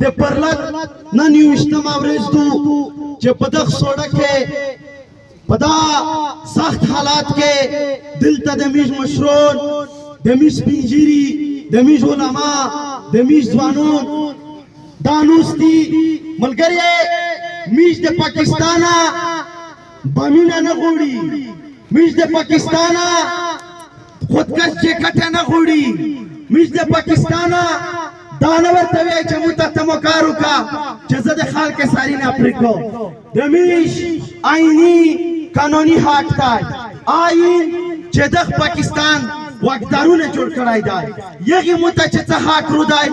د پرلط نن یوویشتمه ورځ دو چې په دغه سړک کې په دا سخت حالات کې دلته د میش مشرون د میش سپین ږیري د میش علما د میش ځوانون دا نوستي ملګری میش د پاکستانه بمینه نه غوړي میش د پاکستانه خودکش جیکټ نه غوړي میش د پاکستانه دا نه ورته وایي چې موږ ته تمو کار وکړه چې زه د خلک ساري نه پرېږدو د میش آئیني قانوني حق دی آئین چې دغه پاکستان واکدارونه جوړ کړی دی یغې موږ ته چې څه حق رو دی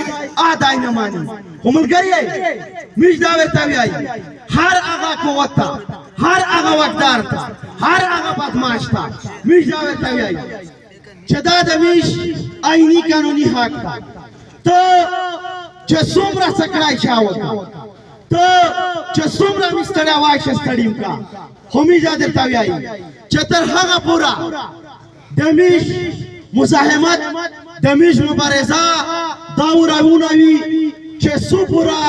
دی نه ماني خو ملګری میش دا ورته وایي هر هغه قوت ته هر هغه واکدار ته هر هغه بدمعاش ته میش دا ورته وایي چې دا د میش آئیني قانوني حق دی ته چې څومره څه کړی چا وکړه ته چې څومره مې ستړی وای چې ستړی وکړه خو میش دا درته وایي چې تر هغه پوره د میش مزاحمت د میش مبارزه دا ورونه وي چې څو پوره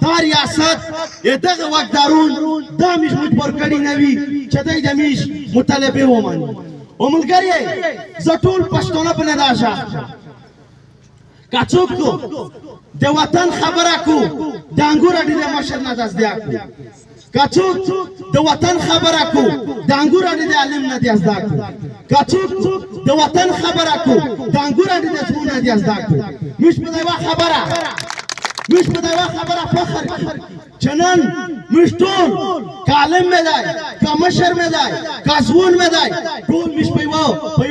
دا ریاست دغه واکدارون دا میش مجبور کړي نه وي چې دی د میش مطالبې ومني او ملګری زه ټول پښتانه په نداشه که څوک د وطن خبره کو د انګور اډې مشر نه داس دی که څوک د وطن خبره کو د انګور اډې د عالم نه داس دا که څوک د وطن خبره کو د انګور اډې د څو نه داس دا مش په دا خبره مش په دا خبره فخر چنن مش ټول کالم مې دی که مشر مې دی که ځوان مې دی ټول مش په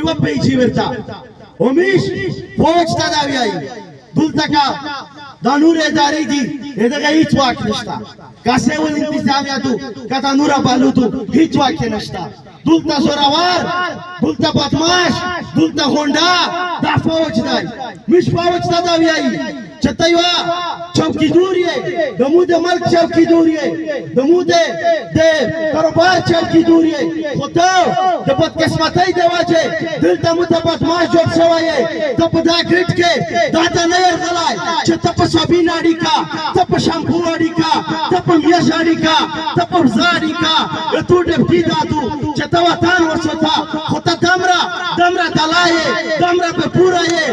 یوه پیچې ورته ومیش فوج ته دا وایي دلته که دا نور ادارې دي دغه هیڅ واک نشته که سیول انتظامیاتو که دا نور بالوتو هیڅ واک نشته دلته زورور دلته بدمعاش دلته غونډه دا فوج دی میش فوج ته دا وایي چې ته یوه چوکیدور یې د مو د ملک چوکیدور یې د مو د کاروبار چوکیدور یې خو ته د بدقسمتۍ د وجې دلته مو ته بدمعاش جوړ شوی یې ته په دا ګریډ کې دا ته نه یرغلی چې ته په صابین اړیکه ته په شامپو اړیکه ته په میش اړیکه ته په ورځه اړیکه تو ډپټي دادو چې ته وطن وسوته خو ته دمره دلا یې دمره په پوره یې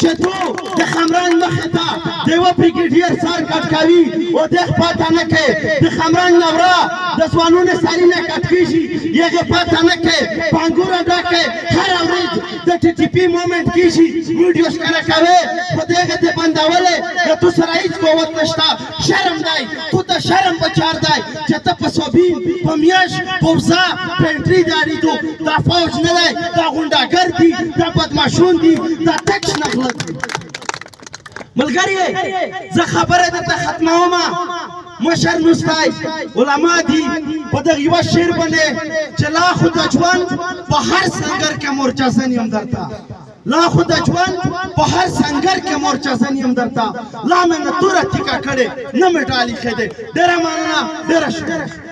چې تو د خمرنګ مخې ته د یوه بریګیډیر سر کټ کوي او دغ پاته نه کوي د خمرنګ نوره د ځوانونو سري نه کټ کېږي هغې پاته نه کوي په انګوره ډکې هره ورځ د ټي ټي پي مومنټ کېږي ویډیو ښکاره کوې خو د هغې ته بندولې د تو سره هېڅ قوت نشته شرم دی تو ته شرم پکار دی چې ته په صابین په میاشت په ورځه په انټري د اړېدو دا فوج نه دی دا غونډاګر دي دا بدمعشون دي دا تک نغله ملګری زه خبره درته ختموم مشر نوستی علما دي په دغه یوه شعر باندې چې لا خو د ژوند په هر سنګر کې مورچه زن یم درته لا خو د ژوند په هر سنګر کې مورچه زن یم درته لا مې نه توره تیکه کړې نه مې ډالۍ ښې دی ډېره مننه ډېره شکر